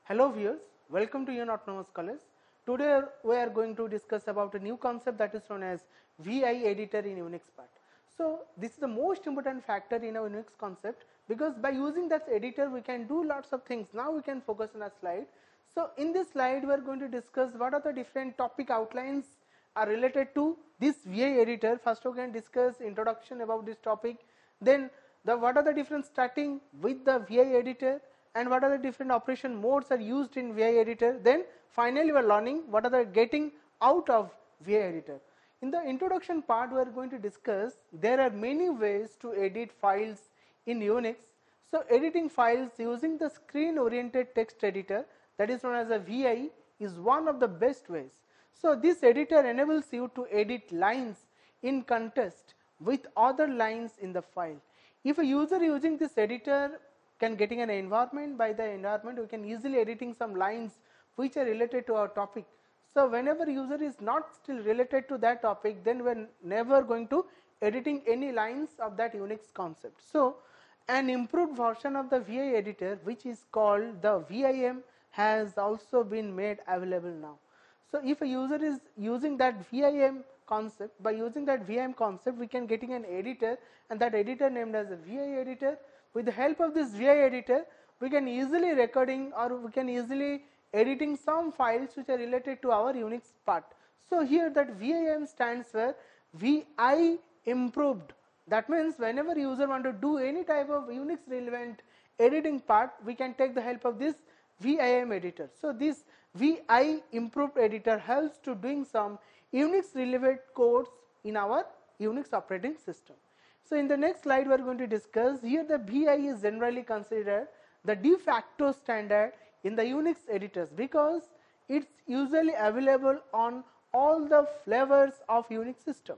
Hello viewers, welcome to Union Autonomous College. Today we are going to discuss about a new concept that is known as VI editor in Unix part. So this is the most important factor in our Unix concept, because by using that editor we can do lots of things. Now we can focus on a slide. So in this slide we are going to discuss what are the different topic outlines are related to this VI editor. First we can discuss introduction about this topic, then what are the different starting with the VI editor, and what are the different operation modes are used in VI editor. Then finally we are learning what are the getting out of VI editor. In the introduction part we are going to discuss there are many ways to edit files in Unix. So editing files using the screen oriented text editor, that is known as a VI, is one of the best ways. So this editor enables you to edit lines in context with other lines in the file. If a user using this editor can getting an environment, by the environment we can easily editing some lines which are related to our topic. So whenever user is not still related to that topic, then we are never going to editing any lines of that Unix concept. So an improved version of the VI editor, which is called the VIM, has also been made available now. So if a user is using that VIM concept, by using that VIM concept we can getting an editor, and that editor named as a VI editor. With the help of this VI editor we can easily recording or we can easily editing some files which are related to our Unix part. So here that VIM stands for VI improved. That means whenever user want to do any type of Unix relevant editing part, we can take the help of this VIM editor. So this VI improved editor helps to doing some Unix relevant codes in our Unix operating system. So in the next slide we are going to discuss, here the VI is generally considered the de facto standard in the Unix editors, because it's usually available on all the flavors of Unix system.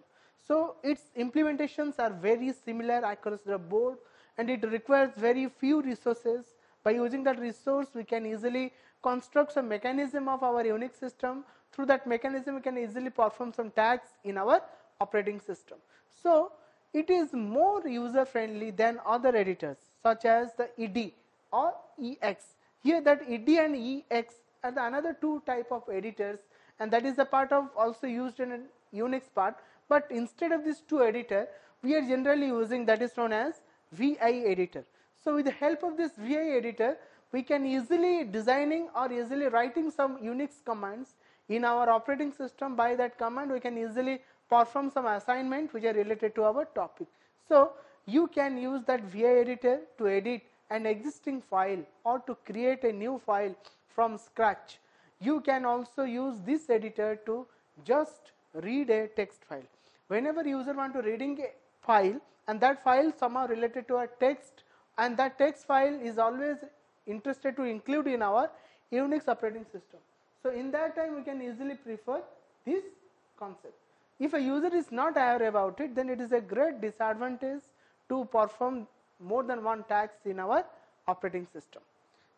So its implementations are very similar across the board, and it requires very few resources. By using that resource we can easily construct some mechanism of our Unix system. Through that mechanism we can easily perform some tasks in our operating system. So it is more user friendly than other editors such as the ED or EX. Here that ED and EX are the another two type of editors, and that is a part of also used in a Unix part, but instead of these two editor we are generally using that is known as VI editor. So with the help of this VI editor we can easily designing or easily writing some Unix commands in our operating system. By that command we can easily perform some assignment which are related to our topic. So you can use that VI editor to edit an existing file or to create a new file from scratch. You can also use this editor to just read a text file. Whenever user want to reading a file and that file somehow related to a text, and that text file is always interested to include in our Unix operating system. So in that time we can easily prefer this concept. If a user is not aware about it, then it is a great disadvantage to perform more than one task in our operating system.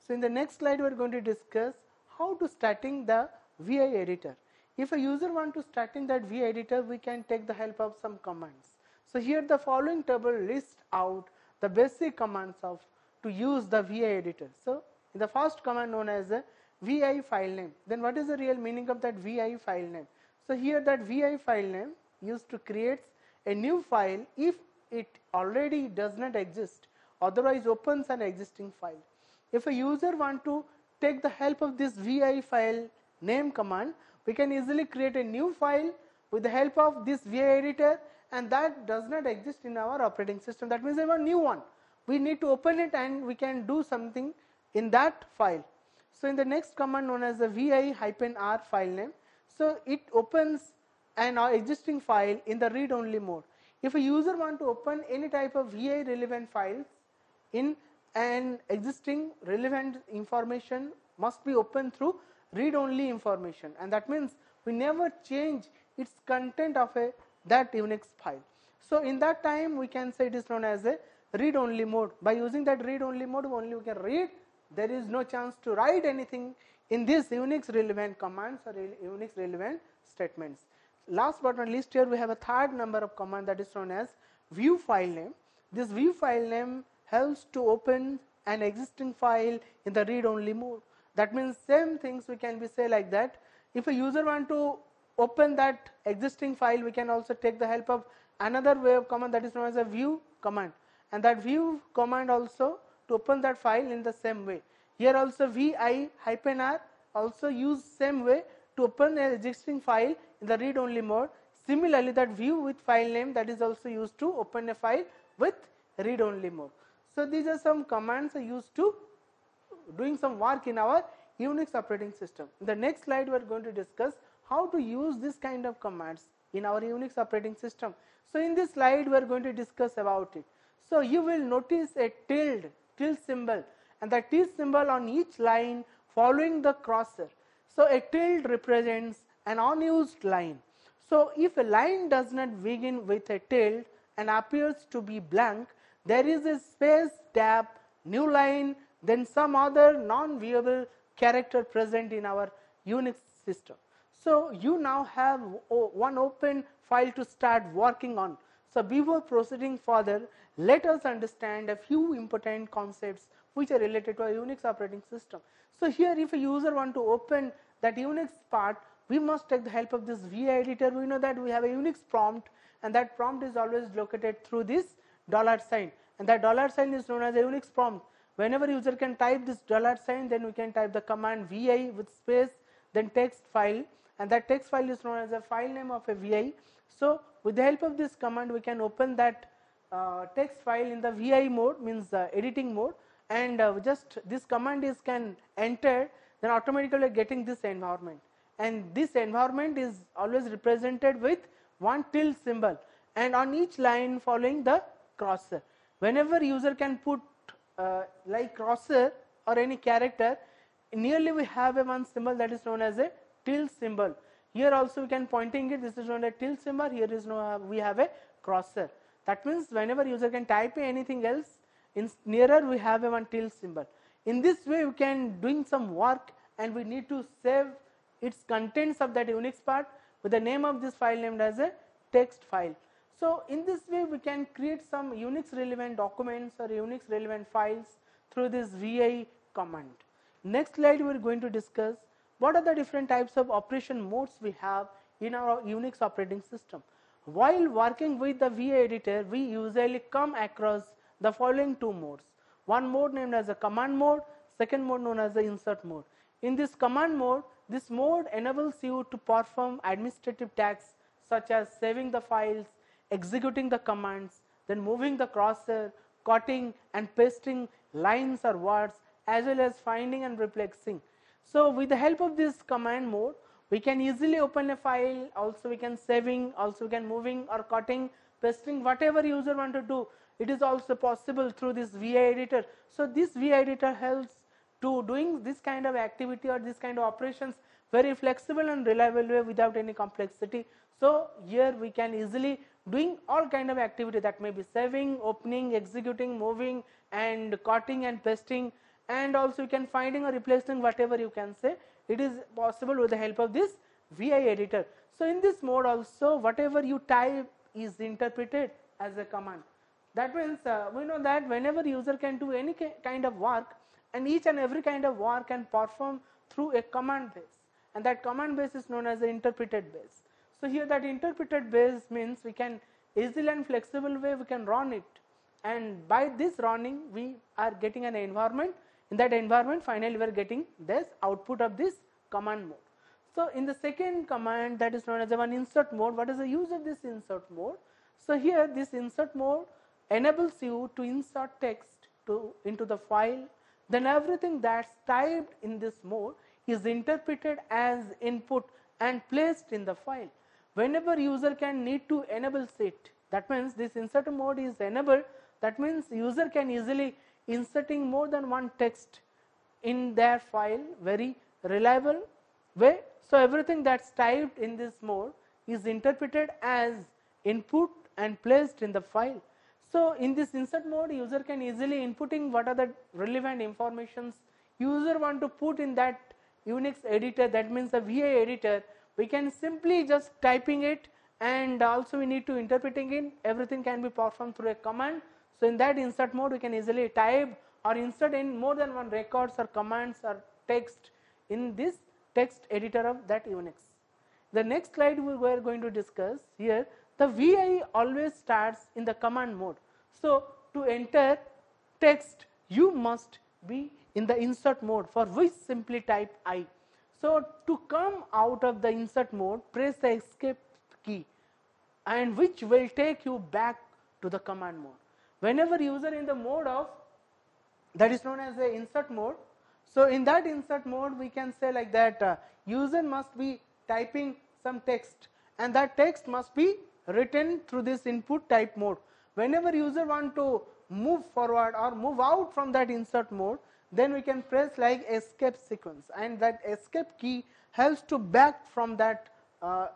So in the next slide we are going to discuss how to starting the VI editor. If a user want to starting that VI editor, we can take the help of some commands. So here the following table lists out the basic commands of to use the VI editor. So in the first command known as a VI file name, then what is the real meaning of that VI file name? So here that VI file name used to create a new file if it already does not exist, otherwise opens an existing file. If a user want to take the help of this VI file name command, we can easily create a new file with the help of this VI editor, and that does not exist in our operating system. That means we have a new one. We need to open it and we can do something in that file. So in the next command known as the VI-R file name, so it opens an existing file in the read-only mode. If a user want to open any type of VI relevant files in an existing relevant information must be opened through read-only information, and that means we never change its content of that Unix file. So in that time we can say it is known as a read-only mode. By using that read-only mode only we can read. There is no chance to write anything in this Unix relevant commands or Unix relevant statements. Last but not least, here we have a third number of command that is known as view file name. This view file name helps to open an existing file in the read-only mode. That means same things we can be say like that. If a user want to open that existing file, we can also take the help of another way of command that is known as a view command, and that view command also to open that file in the same way. Here also vi-r also use same way to open an existing file in the read only mode. Similarly, that view with file name, that is also used to open a file with read only mode. So these are some commands are used to doing some work in our Unix operating system. In the next slide, we are going to discuss how to use this kind of commands in our Unix operating system. So in this slide, we are going to discuss about it. So you will notice a tilde symbol, and the tilde symbol on each line following the crosshair. So a tilde represents an unused line. So if a line does not begin with a tilde and appears to be blank, there is a space, tab, new line, then some other non-viewable character present in our Unix system. So you now have one open file to start working on. So before proceeding further, let us understand a few important concepts which are related to a Unix operating system. So here, if a user want to open that Unix part, we must take the help of this vi editor. We know that we have a Unix prompt, and that prompt is always located through this $sign, and that $sign is known as a Unix prompt. Whenever user can type this $sign, then we can type the command vi with space, then text file, and that text file is known as a file name of a vi. So with the help of this command, we can open that text file in the vi mode, means editing mode, and just this command is can enter, then automatically getting this environment, and this environment is always represented with one tilde symbol, and on each line following the crosshair. Whenever user can put like crosshair or any character, nearly we have a one symbol that is known as a tilde symbol. Here also we can pointing it, this is known as a tilde symbol, here is no, we have a crosshair. That means whenever user can type anything else, in nearer we have a one tilde symbol. In this way we can doing some work, and we need to save its contents of that Unix part with the name of this file named as a text file. So in this way we can create some Unix relevant documents or Unix relevant files through this vi command. Next slide we are going to discuss what are the different types of operation modes we have in our Unix operating system. While working with the vi editor, we usually come across the following two modes. One mode named as a command mode, second mode known as the insert mode. In this command mode, this mode enables you to perform administrative tasks such as saving the files, executing the commands, then moving the crosshair, cutting and pasting lines or words, as well as finding and replacing. So with the help of this command mode, we can easily open a file, also we can saving, also we can moving or cutting, pasting, whatever user want to do, it is also possible through this vi editor. So this vi editor helps to doing this kind of activity or this kind of operations very flexible and reliable way without any complexity. So here we can easily doing all kind of activity, that may be saving, opening, executing, moving, and cutting and pasting, and also you can finding or replacing whatever you can say. It is possible with the help of this vi editor. So in this mode also, whatever you type is interpreted as a command. That means we know that whenever user can do any kind of work, and each and every kind of work can perform through a command base, and that command base is known as the interpreted base. So here that interpreted base means we can easily and flexible way we can run it, and by this running we are getting an environment. In that environment finally we are getting this output of this command mode. So in the second command, that is known as the one insert mode. What is the use of this insert mode? So here this insert mode enables you to insert text into the file, then everything that's typed in this mode is interpreted as input and placed in the file. Whenever user can need to enable it, that means this insert mode is enabled, that means user can easily inserting more than one text in their file very reliable way. So everything that's typed in this mode is interpreted as input and placed in the file. So in this insert mode, user can easily inputting what are the relevant informations user want to put in that Unix editor, that means the vi editor. We can simply just typing it, and also we need to interpreting it. Everything can be performed through a command. So in that insert mode, we can easily type or insert in more than one records or commands or text in this text editor of that Unix. The next slide we are going to discuss here, the VI always starts in the command mode. So, to enter text you must be in the insert mode, for which simply type I. So, to come out of the insert mode, press the escape key, and which will take you back to the command mode. Whenever user in the mode of, that is known as the insert mode. So, in that insert mode we can say like that user must be typing some text, and that text must be written through this input type mode. Whenever user want to move forward or move out from that insert mode, then we can press like escape sequence, and that escape key helps to back from that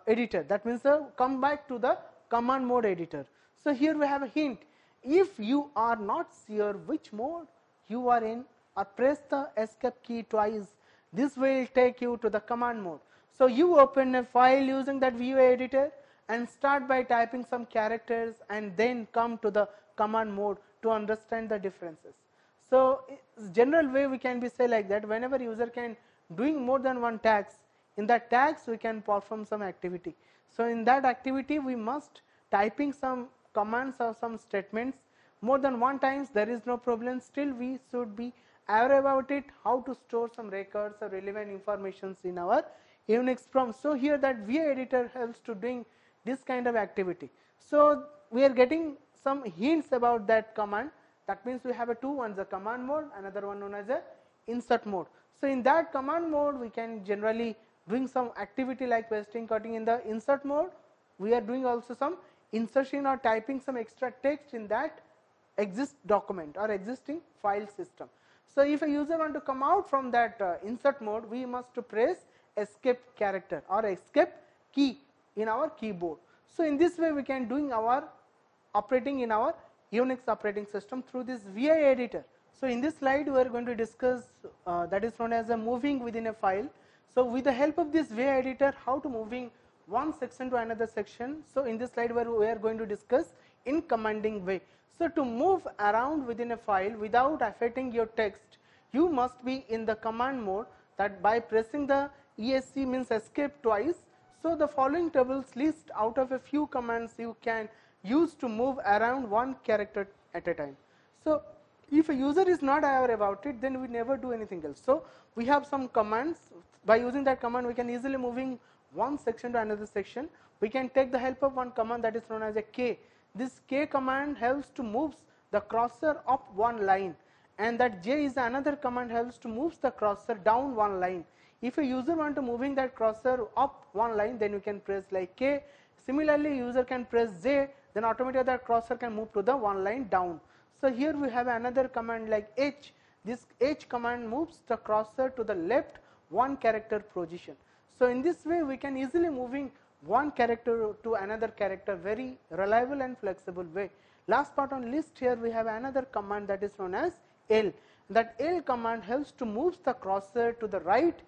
editor. That means come back to the command mode editor. So, here we have a hint. If you are not sure which mode you are in, or press the escape key twice, this will take you to the command mode. So, you open a file using that VI editor and start by typing some characters, and then come to the command mode to understand the differences. So, general way we can be say like that, whenever user can doing more than one task, in that task we can perform some activity. So, in that activity we must typing some commands or some statements more than one times, there is no problem, still we should be aware about it, how to store some records or relevant informations in our Unix prompt. So, here that VI editor helps to doing this kind of activity. So, we are getting some hints about that command. That means we have a two, one is a command mode, another one known as a insert mode. So, in that command mode we can generally doing some activity like pasting, cutting. In the insert mode we are doing also some insertion or typing some extra text in that exist document or existing file system. So, if a user want to come out from that insert mode, we must to press escape character or escape key in our keyboard. So, in this way we can doing our operating in our Unix operating system through this VI editor. So, in this slide we are going to discuss that is known as a moving within a file. So, with the help of this VI editor, how to moving one section to another section. So, in this slide where we are going to discuss in commanding way. So, to move around within a file without affecting your text, you must be in the command mode, that by pressing the ESC means escape twice. So, the following tables list out of a few commands you can use to move around one character at a time. So, if a user is not aware about it, then we never do anything else. So, we have some commands. By using that command we can easily moving one section to another section. We can take the help of one command that is known as a K. This K command helps to moves the cursor up one line, and that J is another command helps to moves the cursor down one line. If a user want to moving that cursor up one line, then you can press like K. Similarly, user can press J, then automatically that cursor can move to the one line down. So, here we have another command like H. This H command moves the cursor to the left one character position. So, in this way we can easily moving one character to another character, very reliable and flexible way. Last part on list, here we have another command that is known as L. That L command helps to move the cursor to the right,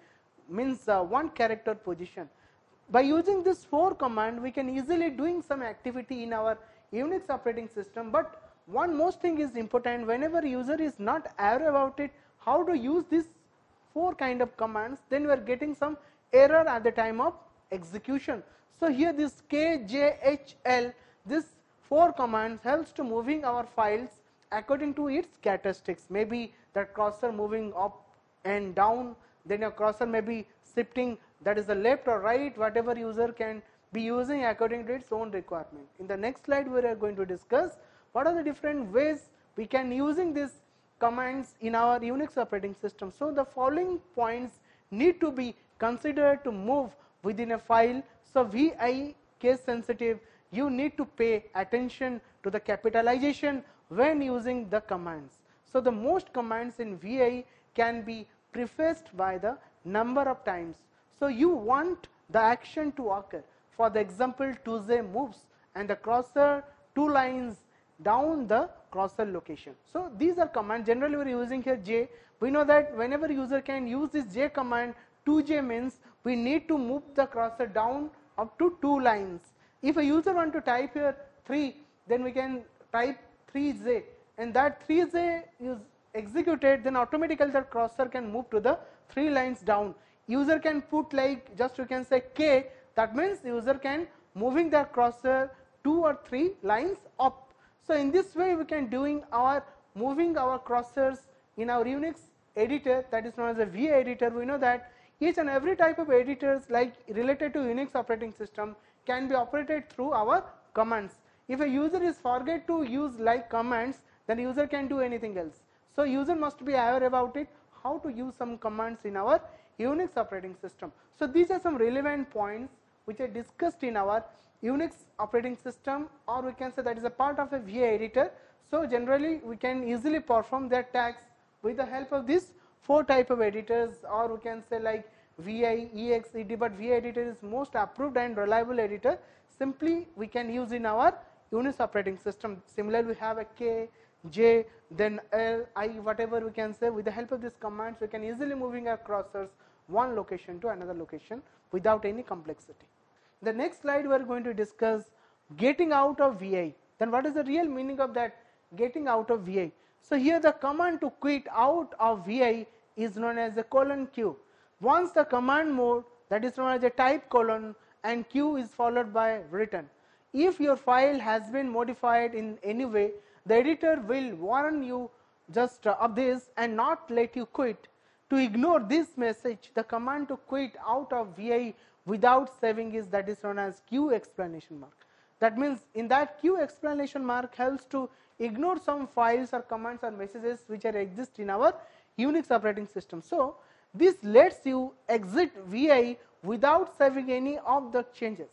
means one character position. By using this 4 command we can easily doing some activity in our Unix operating system, but one most thing is important, whenever user is not aware about it, how to use this 4 kind of commands, then we are getting some error at the time of execution. So, here this K, J, H, L, this 4 commands helps to moving our files according to its characteristics. Maybe that cursor moving up and down, then your cursor may be shifting, that is the left or right, whatever user can be using according to its own requirement. In the next slide we are going to discuss what are the different ways we can using these commands in our Unix operating system. So, the following points need to be considered to move within a file. So, VI case sensitive, you need to pay attention to the capitalization when using the commands. So, the most commands in VI can be prefaced by the number of times. So, you want the action to occur. For the example, 2J moves and the cursor 2 lines down the cursor location. So, these are commands. Generally we are using here J. We know that whenever user can use this J command, 2J means we need to move the cursor down up to 2 lines. If a user want to type here 3, then we can type 3J, and that 3J is executed, then automatically the cursor can move to the 3 lines down. User can put like just you can say K, that means user can moving their cursor 2 or 3 lines up. So in this way we can doing our moving our cursors in our Unix editor, that is known as a VA editor. We know that each and every type of editors like related to Unix operating system can be operated through our commands. If a user is forget to use like commands, then user can do anything else. So user must be aware about it, how to use some commands in our Unix operating system. So these are some relevant points which are discussed in our Unix operating system, or we can say that is a part of a VA editor. So generally we can easily perform their tasks with the help of these 4 type of editors, or we can say like VI, EX, ED, but VA editor is most approved and reliable editor. Simply we can use in our Unix operating system. Similarly, we have a K, J, then L, I, whatever we can say. With the help of these commands, we can easily moving our cursors one location to another location without any complexity. The next slide we are going to discuss getting out of VI. Then what is the real meaning of that getting out of VI? So here the command to quit out of VI is known as a :Q. Once the command mode, that is known as a type colon, and Q is followed by return. If your file has been modified in any way, the editor will warn you just of this and not let you quit. To ignore this message, the command to quit out of VI without saving is that is known as Q explanation mark. That means in that Q explanation mark helps to ignore some files or commands or messages which are exist in our Unix operating system. So this lets you exit VI without saving any of the changes.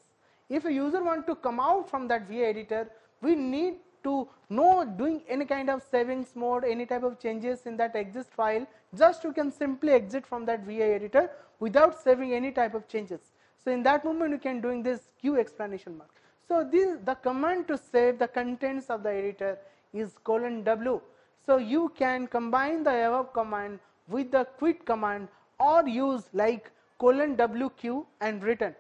If a user want to come out from that VA editor, we need to know doing any kind of savings mode, any type of changes in that exist file. Just you can simply exit from that VA editor without saving any type of changes. So in that moment you can doing this Q explanation mark. So the command to save the contents of the editor is :W. So you can combine the above command with the quit command or use like :WQ and return.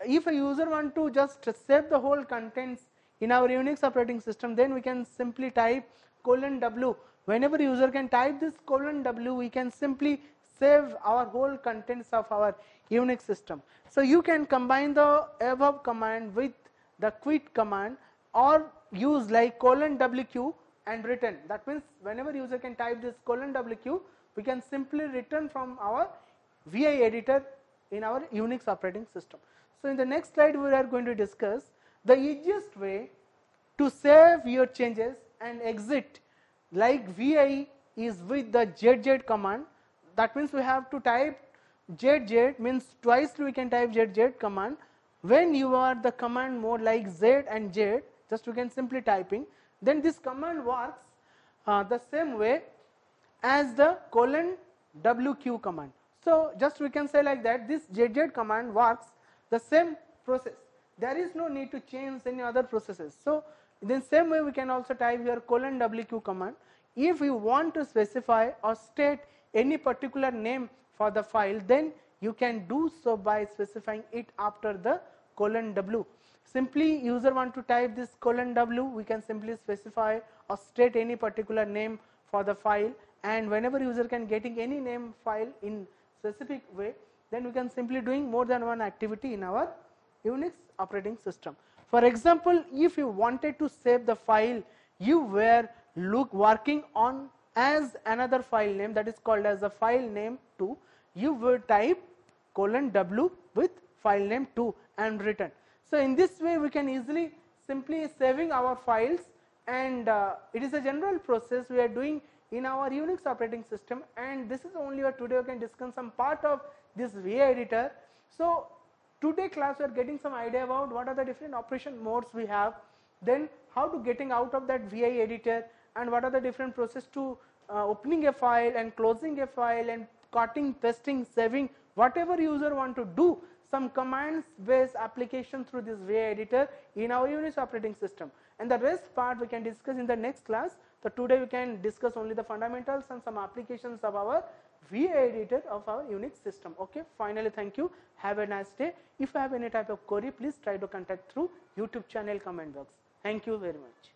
If a user want to just save the whole contents in our Unix operating system, then we can simply type :W. Whenever user can type this :W, we can simply save our whole contents of our Unix system. So you can combine the above command with the quit command or use like :WQ and return. That means whenever user can type this :WQ, we can simply return from our VI editor in our Unix operating system. So in the next slide we are going to discuss the easiest way to save your changes and exit like VI is with the ZZ command. That means we have to type ZZ, means twice we can type ZZ command. When you are the command mode like Z and Z, just you can simply typing, then this command works the same way as the :WQ command. So just we can say like that, this ZZ command works the same process. There is no need to change any other processes. So in the same way we can also type here :WQ command. If you want to specify or state any particular name for the file, then you can do so by specifying it after the :W. Simply user want to type this :W, we can simply specify or state any particular name for the file, and whenever user can getting any name file in specific way, then we can simply doing more than one activity in our Unix operating system. For example, if you wanted to save the file you were working on as another file name, that is called as the file name 2, you would type :W with file name 2 and return. So in this way we can easily simply saving our files, and it is a general process we are doing in our Unix operating system, and this is only what today we can discuss some part of this VA editor. So today class we are getting some idea about what are the different operation modes we have, then how to getting out of that VA editor, and what are the different process to opening a file and closing a file and cutting, pasting, saving, whatever user want to do some commands based application through this VA editor in our Unix operating system, and the rest part we can discuss in the next class. So today we can discuss only the fundamentals and some applications of our VA editor of our Unix system. Okay, finally thank you, have a nice day. If you have any type of query, please try to contact through YouTube channel comment box. Thank you very much.